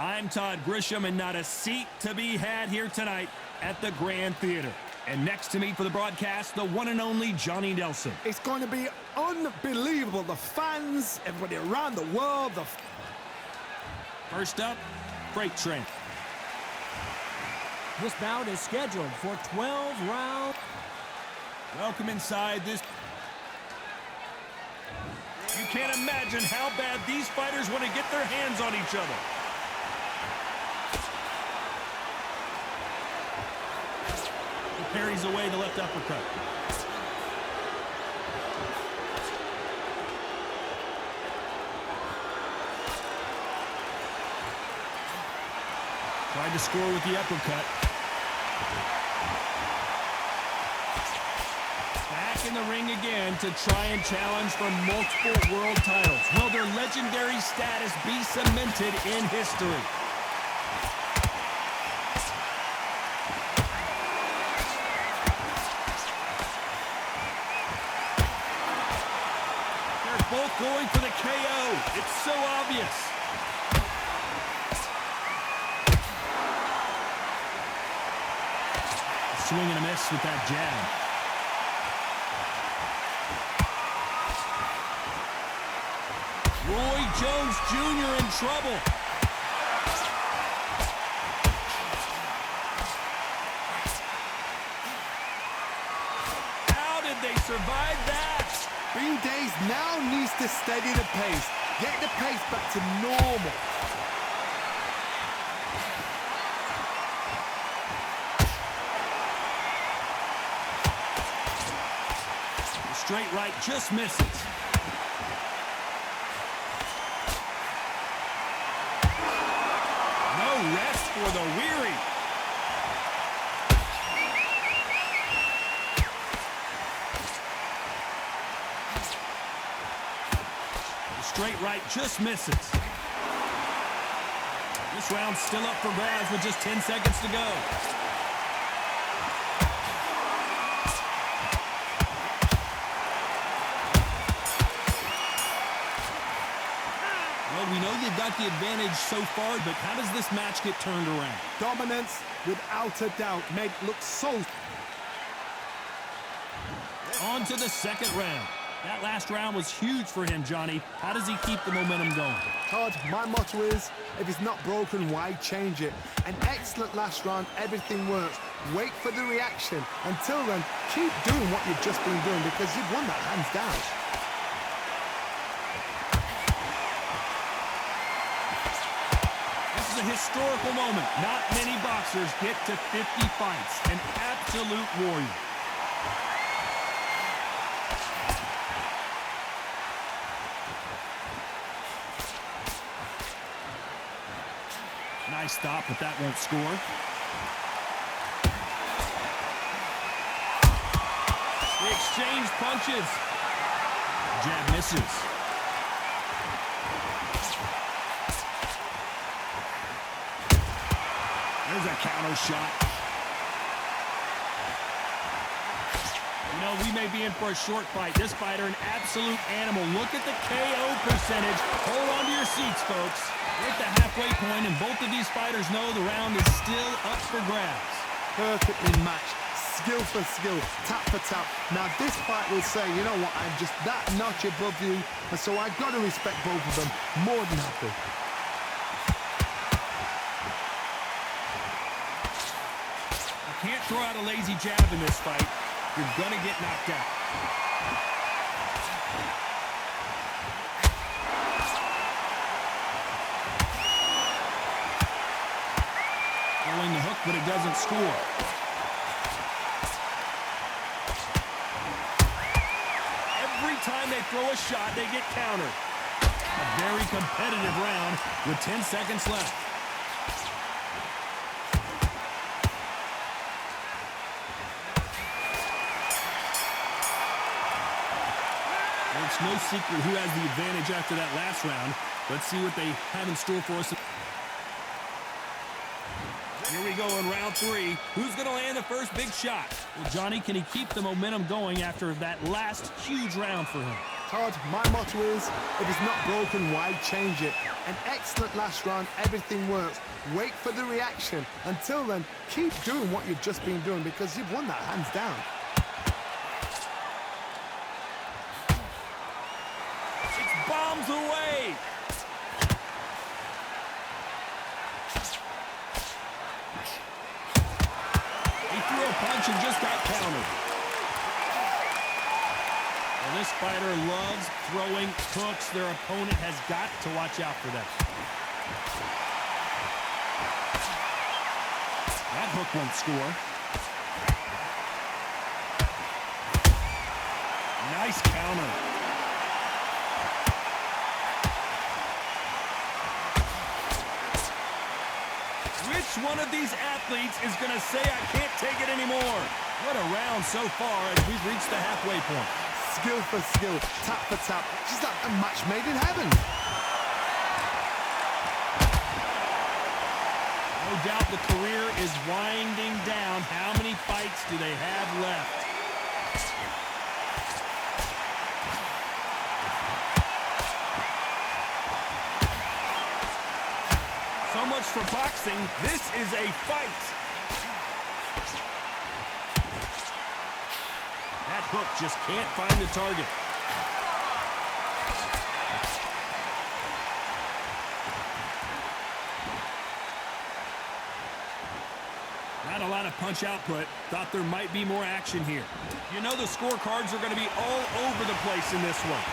I'm Todd Grisham, and not a seat to be had here tonight at the Grand Theater. And next to me for the broadcast, the one and only Johnny Nelson. It's going to be unbelievable. The fans, everybody around the world. First up, Freight Train. This bout is scheduled for 12 rounds. Welcome inside this. You can't imagine how bad these fighters want to get their hands on each other. He parries away the left uppercut. Tried to score with the uppercut. Back in the ring again to try and challenge for multiple world titles. Will their legendary status be cemented in history? They're both going for the KO. It's so obvious. Swing and a miss with that jab. Roy Jones Jr. in trouble. How did they survive that? Green Days now needs to steady the pace. Get the pace back to normal. Straight right just misses. No rest for the weary. The straight right just misses. This round's still up for grabs with just 10 seconds to go. We know they've got the advantage so far, but how does this match get turned around? Dominance, without a doubt, made it look so... On to the second round. That last round was huge for him, Johnny. How does he keep the momentum going? Todd, my motto is, if it's not broken, why change it? An excellent last round, everything works. Wait for the reaction. Until then, keep doing what you've just been doing because you've won that hands down. A historical moment. Not many boxers get to 50 fights. An absolute warrior. Nice stop, but that won't score. They exchange punches. Jab misses. There's a counter shot. You know, we may be in for a short fight. This fighter, an absolute animal. Look at the KO percentage. Hold on to your seats, folks. We're at the halfway point, and both of these fighters know the round is still up for grabs. Perfectly matched. Skill for skill. Tap for tap. Now, this fight will say, you know what, I'm just that notch above you, and so I've got to respect both of them. More than happy. Can't throw out a lazy jab in this fight. You're going to get knocked out. Throwing the hook, but it doesn't score. Every time they throw a shot, they get countered. A very competitive round with 10 seconds left. It's no secret who has the advantage after that last round. Let's see what they have in store for us. Here we go in round three. Who's going to land the first big shot? Well, Johnny, can he keep the momentum going after that last huge round for him? Todd, my motto is, if it's not broken, why change it? An excellent last round, everything works. Wait for the reaction. Until then, keep doing what you've just been doing because you've won that hands down. It's bombs away. He threw a punch and just got countered. Well, this fighter loves throwing hooks. Their opponent has got to watch out for them. That hook won't score. Nice counter. Which one of these athletes is going to say, I can't take it anymore? What a round so far as we've reached the halfway point. Skill for skill, tap for tap. She's like a match made in heaven. No doubt the career is winding down. How many fights do they have left? So much for boxing. This is a fight. That hook just can't find the target. Not a lot of punch output. Thought there might be more action here. You know the scorecards are going to be all over the place in this one.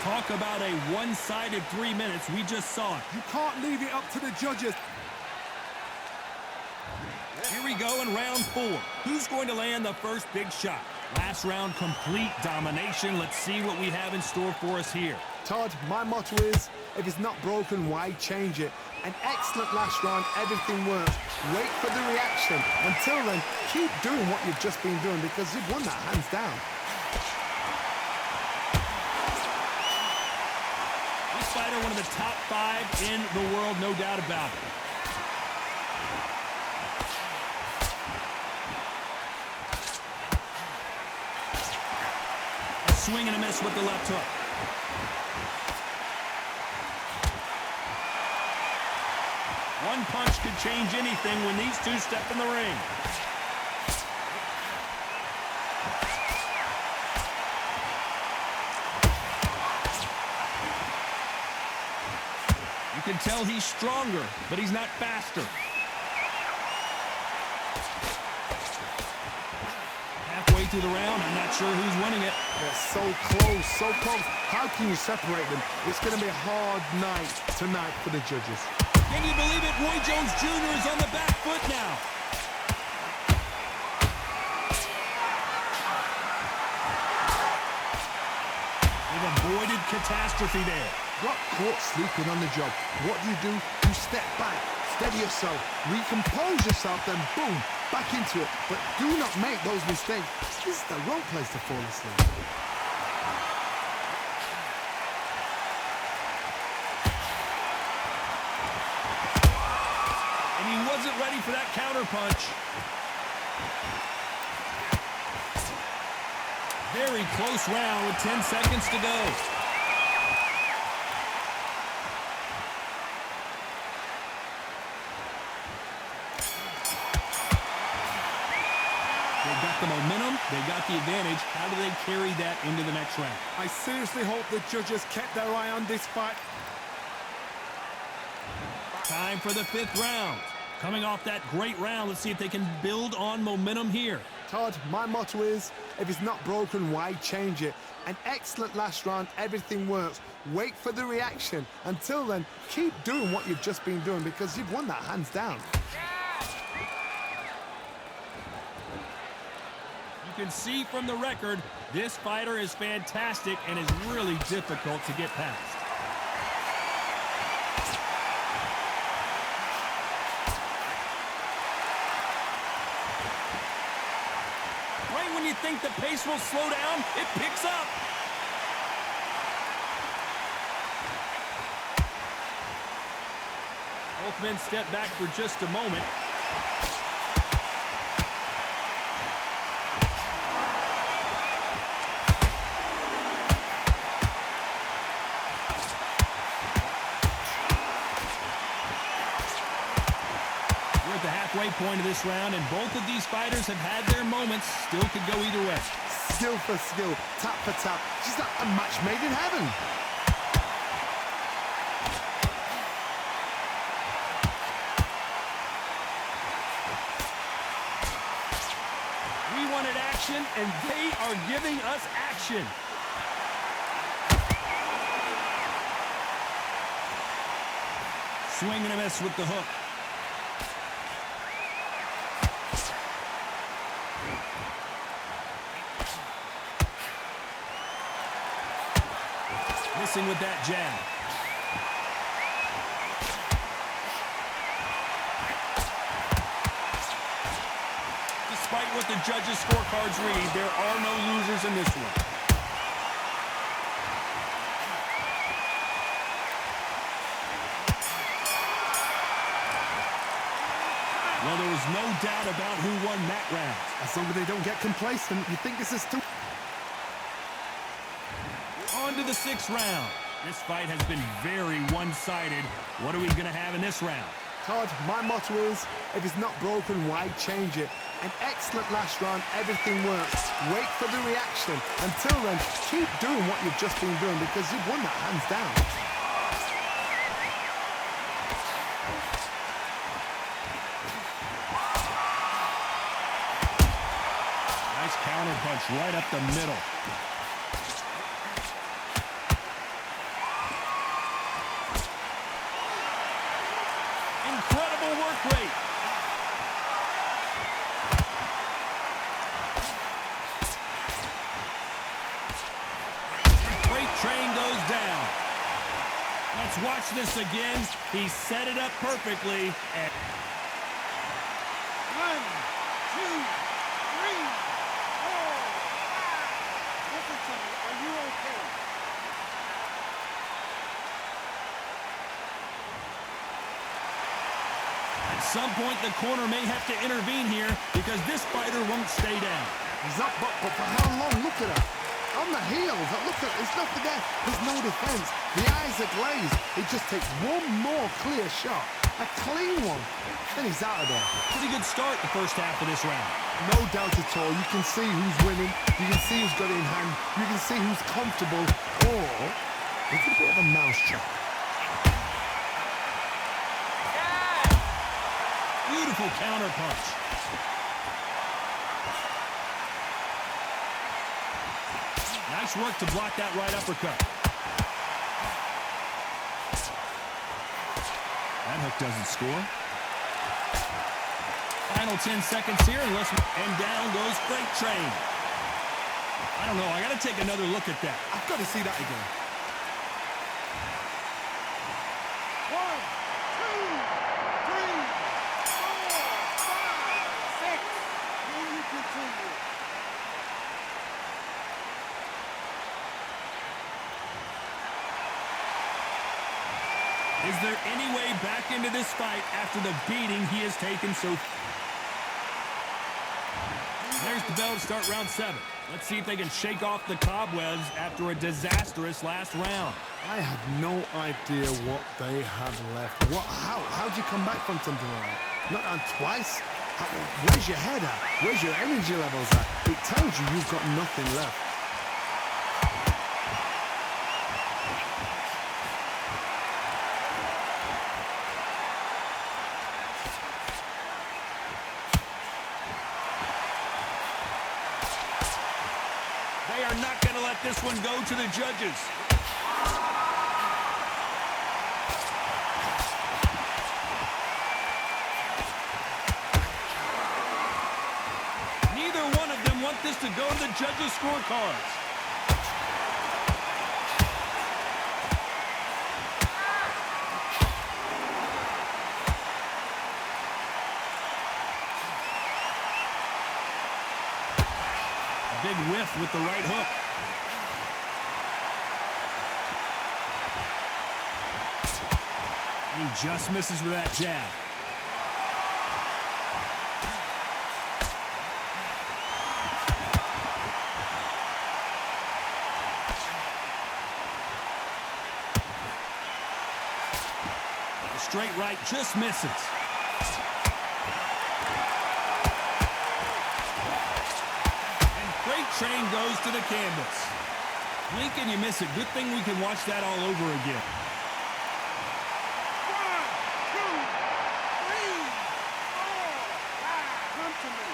Talk about a one-sided 3 minutes. We just saw it. You can't leave it up to the judges. Here we go in round 4. Who's going to land the first big shot? Last round, complete domination. Let's see what we have in store for us here. Todd, my motto is, if it's not broken, why change it? An excellent last round, everything works. Wait for the reaction. Until then, keep doing what you've just been doing because you've won that hands down. This fighter, one of the top 5 in the world, no doubt about it. Swing and a miss with the left hook. One punch could change anything when these two step in the ring. You can tell he's stronger, but he's not faster. Halfway through the round, I'm not sure who's winning it. They're so close, so close. How can you separate them? It's going to be a hard night tonight for the judges. Can you believe it? Roy Jones Jr. is on the back foot now. They've avoided catastrophe there. Got caught sleeping on the job. What do? You step back, steady yourself, recompose yourself, then boom, back into it. But do not make those mistakes. This is the wrong place to fall asleep. And he wasn't ready for that counter punch. Very close round with 10 seconds to go. The momentum, they got the advantage. How do they carry that into the next round? I seriously hope the judges kept their eye on this fight. Time for the 5th round. Coming off that great round, let's see if they can build on momentum here. Todd, my motto is, if it's not broken, why change it? An excellent last round, everything works. Wait for the reaction. Until then, keep doing what you've just been doing because you've won that hands down. You can see from the record, this fighter is fantastic and is really difficult to get past. Right when you think the pace will slow down, it picks up. Both men step back for just a moment. We're at the halfway point of this round, and both of these fighters have had their moments. Still could go either way. Skill for skill, tap for tap. She's like a match made in heaven. We wanted action, and they are giving us action. Swing and a miss with the hook. Missing with that jab. Despite what the judges' scorecards read, there are no losers in this one. Well, there was no doubt about who won that round. As long as they don't get complacent, you think this is too... On to the sixth round. This fight has been very one-sided. What are we going to have in this round? Todd, my motto is, if it's not broken, why change it? An excellent last round, everything works. Wait for the reaction. Until then, keep doing what you've just been doing because you've won that hands down. Nice counter punch right up the middle. Incredible work rate. Freight train goes down. Let's watch this again. He set it up perfectly. And 1, 2, 3, 4, 5. Listen to me. Are you okay? At some point, the corner may have to intervene here because this fighter won't stay down. He's up, but for how long? Look at her. On the heels. Look at, there's nothing there. There's no defense. The eyes are glazed. He just takes one more clear shot. A clean one. Then he's out of there. Pretty good start the first half of this round. No doubt at all. You can see who's winning. You can see who's got it in hand. You can see who's comfortable. Or it's a bit of a mousetrap. Beautiful counter punch. Nice work to block that right uppercut. That hook doesn't score. Final 10 seconds here, and down goes Freight Train. I don't know, I gotta take another look at that. I've got to see that again. 1, 2, 3, 4, 5, 6. Then you continue. Is there any way back into this fight after the beating he has taken so far? There's the bell to start round 7. Let's see if they can shake off the cobwebs after a disastrous last round. I have no idea what they have left. How do you come back from something like that? Not on twice? Where's your head at? Where's your energy levels at? It tells you you've got nothing left. They are not going to let this one go to the judges. Neither one of them want this to go to the judges' scorecards. Big whiff with the right hook. He just misses with that jab. The straight right just misses. And freight train goes to the canvas. Blink and you miss it. Good thing we can watch that all over again. 1, 2, 3, 4, 5. Come to me.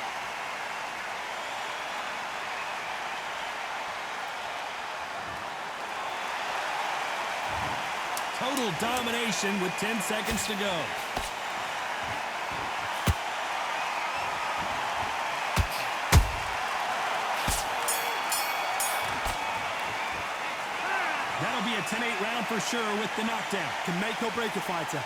Total domination with 10 seconds to go. That'll be a 10-8 round for sure with the knockdown. Can make or break a fighter.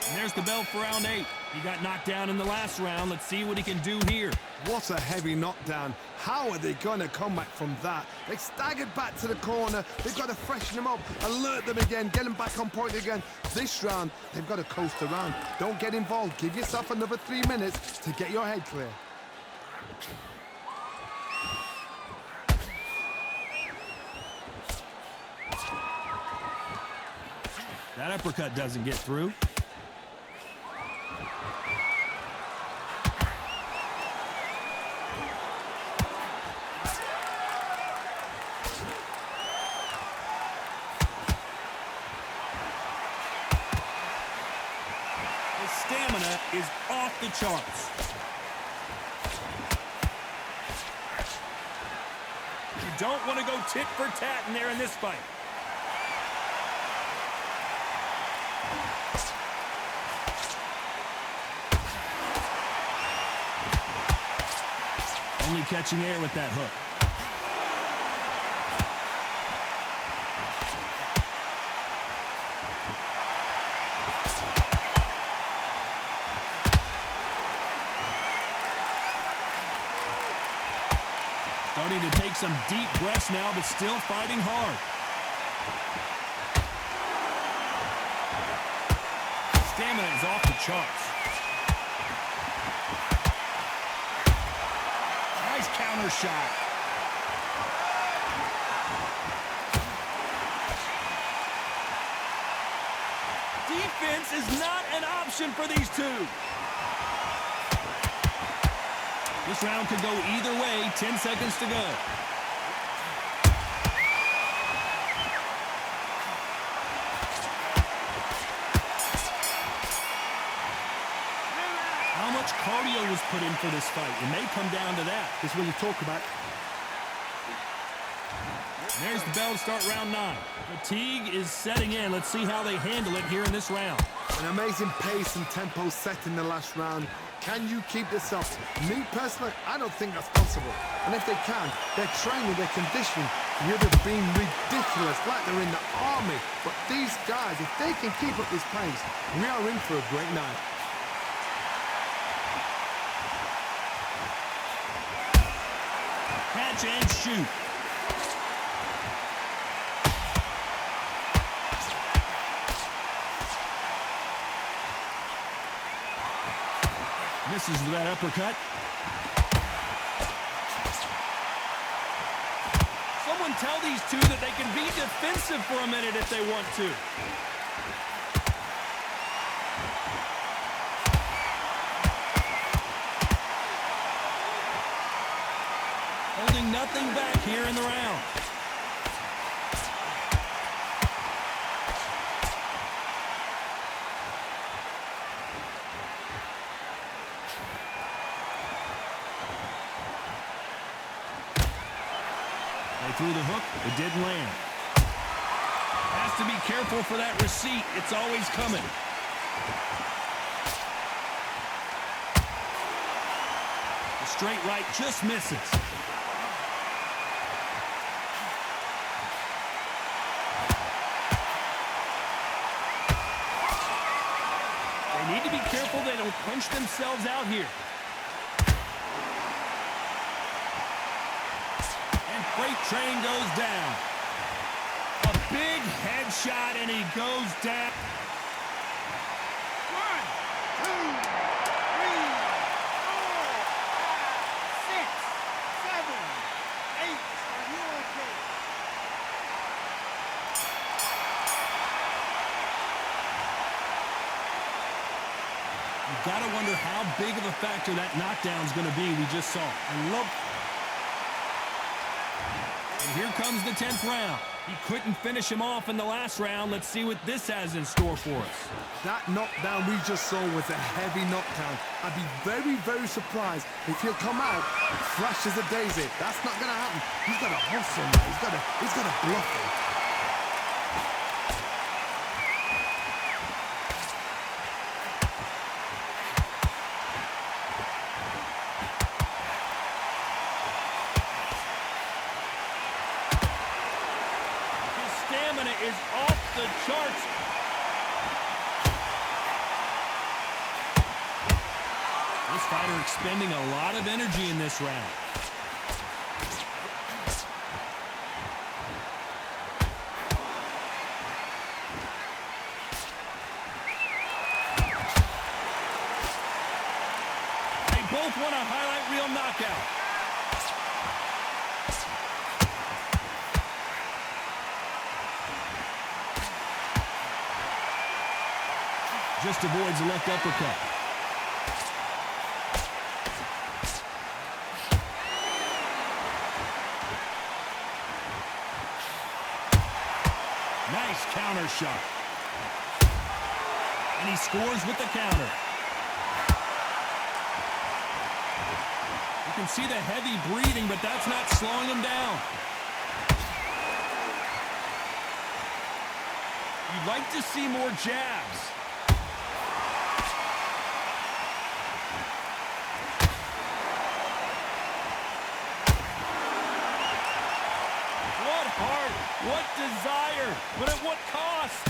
And there's the bell for round 8. He got knocked down in the last round. Let's see what he can do here. What a heavy knockdown. How are they going to come back from that? They staggered back to the corner. They've got to freshen them up, alert them again, get them back on point again. This round, they've got to coast around. Don't get involved. Give yourself another 3 minutes to get your head clear. That uppercut doesn't get through. His stamina is off the charts. You don't want to go tit for tat in there in this fight. Only catching air with that hook. Starting to take some deep breaths now, but still fighting hard. Stamina is off the charts. Nice counter shot. Defense is not an option for these two. This round could go either way. 10 seconds to go. How much cardio was put in for this fight? It may come down to that. This is what you talk about. There's the bell to start round 9. Fatigue is setting in. Let's see how they handle it here in this round. An amazing pace and tempo set in the last round. Can you keep this up? Me personally, I don't think that's possible. And if they can, their training, their conditioning would have been ridiculous, like they're in the army. But these guys, if they can keep up this pace, we are in for a great night. Catch and shoot. Misses with that uppercut. Someone tell these two that they can be defensive for a minute if they want to. Holding nothing back here in the round. They threw the hook, it didn't land. Has to be careful for that receipt. It's always coming. The straight right just misses. They need to be careful they don't punch themselves out here. Freight train goes down. A big headshot, and he goes down. 1, 2, 3, 4, 5, 6, 7, 8. Are you okay? You gotta wonder how big of a factor that knockdown is gonna be. We just saw. And look. And here comes the 10th round. He couldn't finish him off in the last round. Let's see what this has in store for us. That knockdown we just saw was a heavy knockdown. I'd be very, very surprised if he'll come out fresh as a daisy. That's not going to happen. He's got to hustle now. He's got to bluff him. Stamina is off the charts. This fighter expending a lot of energy in this round. They both want a highlight reel knockout. Just avoids the left uppercut. Nice counter shot. And he scores with the counter. You can see the heavy breathing, but that's not slowing him down. You'd like to see more jabs. What desire, but at what cost?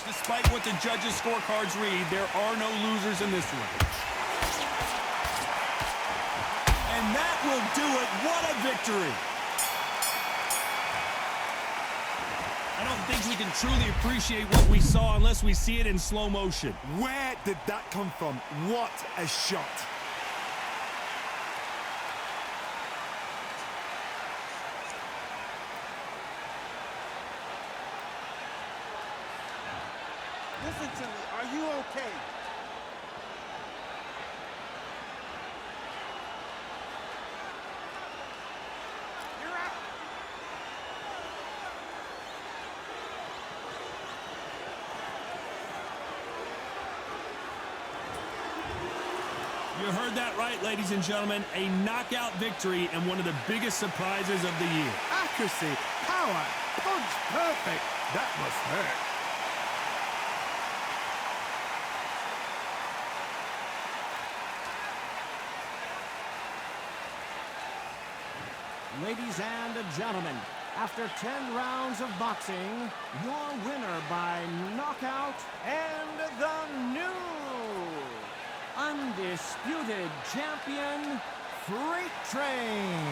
Despite what the judges' scorecards read, there are no losers in this one. And that will do it. What a victory. I don't think we can truly appreciate what we saw unless we see it in slow motion. Where did that come from? What a shot. Listen to me. Are you okay? You're out. You heard that right, ladies and gentlemen. A knockout victory and one of the biggest surprises of the year. Accuracy, power, punch perfect. That must hurt. Ladies and gentlemen, after 10 rounds of boxing, your winner by knockout and the new Undisputed Champion, Freight Train.